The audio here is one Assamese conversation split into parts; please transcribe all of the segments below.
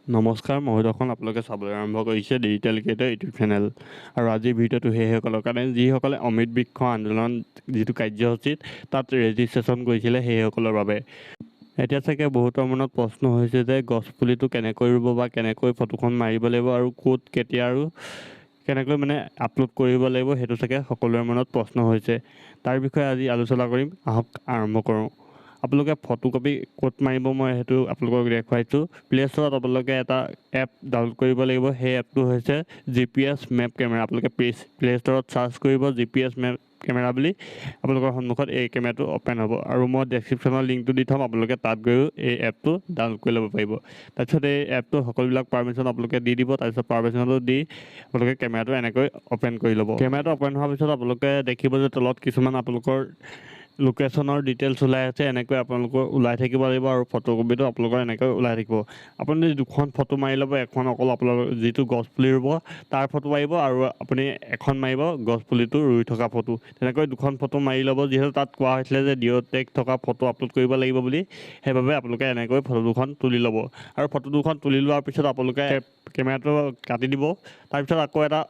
নমস্কাৰ, মই দৰ্শন আপোনালোকে চাবলৈ আৰম্ভ কৰিছে ডিজিটেল ক্ৰিয়েটৰ ইউটিউব চেনেল। আৰু আজিৰ ভিডিঅ'টো সেইসকলৰ কাৰণে যিসকলে অমৃত বৃক্ষ আন্দোলন যিটো কাৰ্যসূচীত তাত ৰেজিষ্ট্ৰেশ্যন কৰিছিলে সেইসকলৰ বাবে। এতিয়া চাগে বহুতৰ মনত প্ৰশ্ন হৈছে যে গছপুলিটো কেনেকৈ ৰুব বা কেনেকৈ ফটোখন মাৰিব লাগিব আৰু ক'ত কেতিয়া আৰু কেনেকৈ আপলোড কৰিব লাগিব, সেইটো চাগে সকলোৰে মনত প্ৰশ্ন হৈছে। তাৰ বিষয়ে আজি আলোচনা কৰিম, আহক আৰম্ভ কৰোঁ। আপোনালোকে ফটোকপি ক'ত মাৰিব মই সেইটো আপোনালোকক দেখুৱাইছোঁ। প্লে ষ্ট'ৰত আপোনালোকে এটা এপ ডাউনলোড কৰিব লাগিব। সেই এপটো হৈছে GPS মেপ কেমেৰা। আপোনালোকে প্লে ষ্ট'ৰত চাৰ্চ কৰিব GPS মেপ কেমেৰা বুলি, আপোনালোকৰ সন্মুখত এই কেমেৰাটো অ'পেন হ'ব। আৰু মই ডেছক্ৰিপশ্যনৰ লিংকটো দি থ'ম, আপোনালোকে তাত গৈও এই এপটো ডাউনলোড কৰি ল'ব পাৰিব। তাৰপিছত এই এপটো সকলোবিলাক পাৰ্মিশ্যন আপোনালোকে দি দিব। তাৰপিছত পাৰ্মিশ্যনটো দি আপোনালোকে কেমেৰাটো এনেকৈ অ'পেন কৰি ল'ব। কেমেৰাটো অ'পেন হোৱাৰ পিছত আপোনালোকে দেখিব যে তলত কিছুমান আপোনালোকৰ লোকেশ্যনৰ ডিটেইলছ ওলাই আছে। এনেকৈ আপোনালোকৰ ওলাই থাকিব লাগিব আৰু ফটোকপিটো আপোনালোকৰ এনেকৈ ওলাই থাকিব। আপুনি দুখন ফটো মাৰি ল'ব, এখন অকল আপোনালোকৰ যিটো গছপুলি ৰুব তাৰ ফটো মাৰিব আৰু আপুনি এখন মাৰিব গছপুলিটো ৰুই থকা ফটো। তেনেকৈ দুখন ফটো মাৰি ল'ব, যিহেতু তাত কোৱা হৈছিলে যে জিঅ' টেগ থকা ফটো আপলোড কৰিব লাগিব বুলি। সেইবাবে আপোনালোকে এনেকৈ ফটো দুখন তুলি ল'ব। আৰু ফটো দুখন তুলি লোৱাৰ পিছত আপোনালোকে কেমেৰাটো কাটি দিব। তাৰপিছত আকৌ এটা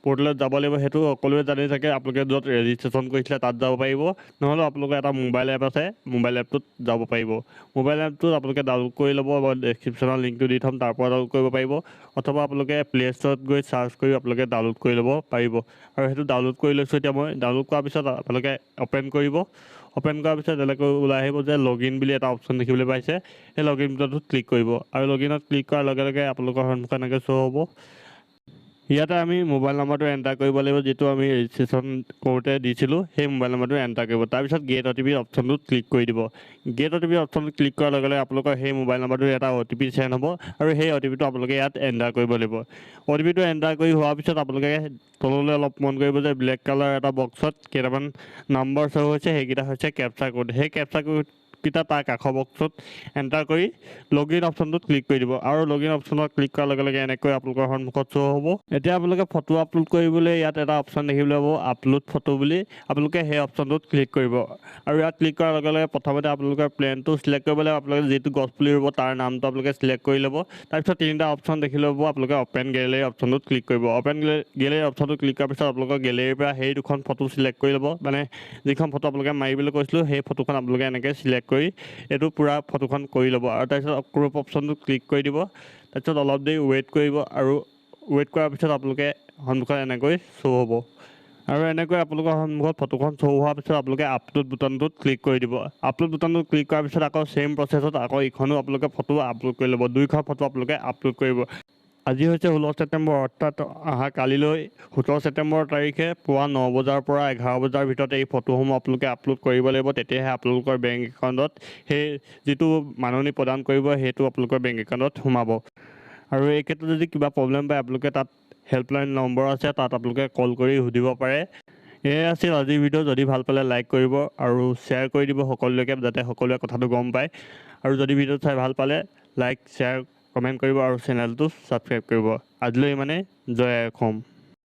পৰ্টেলত যাব লাগিব। সেইটো সকলোৱে জানি থাকে, আপোনালোকে য'ত ৰেজিষ্ট্ৰেশ্যন কৰিছিলে তাত যাব পাৰিব। নহ'লে আপোনালোকৰ এটা মোবাইল এপ আছে, মোবাইল এপটোত যাব পাৰিব। মোবাইল এপটোত আপোনালোকে ডাউনলোড কৰি ল'ব, মই ডেছক্ৰিপশ্যনৰ লিংকটো দি থ'ম, তাৰ পৰা ডাউনলোড কৰিব পাৰিব। অথবা আপোনালোকে প্লে ষ্ট'ৰত গৈ চাৰ্চ কৰি আপোনালোকে ডাউনলোড কৰি ল'ব পাৰিব। আৰু সেইটো ডাউনলোড কৰি লৈছোঁ এতিয়া মই। ডাউনলোড কৰাৰ পিছত আপোনালোকে অ'পেন কৰিব। অ'পেন কৰাৰ পিছত এনেকৈ ওলাই আহিব যে লগ ইন বুলি এটা অপশ্যন দেখিবলৈ পাইছে। সেই লগ ইন বুটামটোত ক্লিক কৰিব আৰু লগ ইনত ক্লিক কৰাৰ লগে লগে আপোনালোকৰ সন্মুখত এনেকৈ শ্ব' হ'ব। ইয়াতে আমি মোবাইল নম্বৰটো এণ্টাৰ কৰিব লাগিব, যিটো আমি ৰেজিষ্ট্ৰেশ্যন কৰোঁতে দিছিলোঁ, সেই মোবাইল নম্বৰটো এণ্টাৰ কৰিব। তাৰপিছত গেট অ' টি পি অপশ্যনটোত ক্লিক কৰি দিব। গেট অ' টি পি অপশ্যনটোত ক্লিক কৰাৰ লগে লগে আপোনালোকৰ সেই মোবাইল নম্বৰটোৰ এটা অ' টি পি চেণ্ড হ'ব আৰু সেই অ' টি পিটো আপোনালোকে ইয়াত এণ্টাৰ কৰিব লাগিব। অ' টি পিটো এণ্টাৰ কৰি হোৱাৰ পিছত আপোনালোকে তললৈ অলপ মন কৰিব যে ব্লেক কালাৰ এটা বক্সত কেইটামান নম্বৰ শ্ব' হৈছে, সেইকেইটা হৈছে কেপচাৰ কোড। সেই কেপচাৰ কোডকেইটা তাৰ কাষৰ বক্সত এণ্টাৰ কৰি লগ ইন অপশ্যনটোত ক্লিক কৰি দিব। আৰু লগ ইন অপশ্যনত ক্লিক কৰাৰ লগে লগে এনেকৈ আপোনালোকৰ সন্মুখত শ্ব' হ'ব। এতিয়া আপোনালোকে ফটো আপলোড কৰিবলৈ ইয়াত এটা অপশ্যন দেখিবলৈ পাব, আপলোড ফটো বুলি। আপোনালোকে সেই অপশ্যনটোত ক্লিক কৰিব। আৰু ইয়াত ক্লিক কৰাৰ লগে লগে প্ৰথমতে আপোনালোকৰ প্লেনটো চিলেক্ট কৰিব লাগিব। আপোনালোকে যিটো গছপুলি ৰুব তাৰ নামটো আপোনালোকে চিলেক্ট কৰি ল'ব। তাৰপিছত তিনিটা অপশ্যন দেখিবলৈ পাব, আপোনালোকে অ'পেন গেলেৰী অপশ্যনটোত ক্লিক কৰিব। অ'পেন গেলেৰী অপশ্যনটোত ক্লিক কৰাৰ পিছত আপোনালোকৰ গেলেৰীৰ পৰা সেই দুখন ফটো চিলেক্ট কৰি ল'ব। যিখন ফটো আপোনালোকে মাৰিবলৈ কৈছিলোঁ, সেই ফটোখন আপোনালোকে এনেকৈ চিলেক্ট কৰি এইটো পূৰা ফটোখন কৰি ল'ব। আৰু তাৰপিছত ক্ৰপ অপশ্যনটোত ক্লিক কৰি দিব। তাৰপিছত অলপ দেৰি ৱেইট কৰিব আৰু ৱেইট কৰাৰ পিছত আপোনালোকে সন্মুখত এনেকৈ শ্ব' হ'ব। আৰু এনেকৈ আপোনালোকৰ সন্মুখত ফটোখন শ্ব' হোৱাৰ পিছত আপোনালোকে আপলোড বুটামটোত ক্লিক কৰি দিব। আপলোড বুটামটোত ক্লিক কৰাৰ পিছত আকৌ ছেইম প্ৰচেছত আকৌ ইখনো আপোনালোকে ফটো আপলোড কৰি ল'ব। দুইখন ফটো আপোনালোকে আপলোড কৰিব। আজি হৈছে 16 ছেপ্টেম্বৰ, অৰ্থাৎ অহা কালিলৈ 17 ছেপ্টেম্বৰ তাৰিখে পুৱা 9 বজাৰ পৰা 11 বজাৰ ভিতৰত এই ফটোসমূহ আপোনালোকে আপলোড কৰিব লাগিব। তেতিয়াহে আপোনালোকৰ বেংক একাউণ্টত সেই যিটো মাননি প্ৰদান কৰিব, সেইটো আপোনালোকৰ বেংক একাউণ্টত সোমাব। আৰু এই ক্ষেত্ৰত যদি কিবা প্ৰব্লেম পায়, আপোনালোকে তাত হেল্পলাইন নম্বৰ আছে, তাত আপোনালোকে কল কৰি সুধিব পাৰে। এয়াই আছিল আজিৰ ভিডিঅ'। যদি ভাল পালে লাইক কৰিব আৰু শ্বেয়াৰ কৰি দিব সকলোলৈকে, যাতে সকলোৱে কথাটো গম পায়। আৰু যদি ভিডিঅ'টো চাই ভাল পালে লাইক, শ্বেয়াৰ, কমেণ্ট কৰিব আৰু চেনেলটো ছাবস্ক্ৰাইব কৰিব। আজিলৈ ইমানেই। জয় আই অসম।